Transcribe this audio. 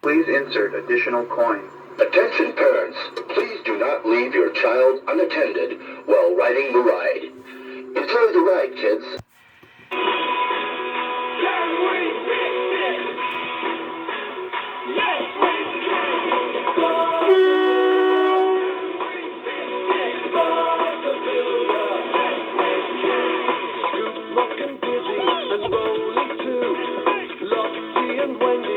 Please insert additional coin. Attention parents, please do not leave your child unattended while riding the ride. Enjoy the ride, kids. Lofty and Wendy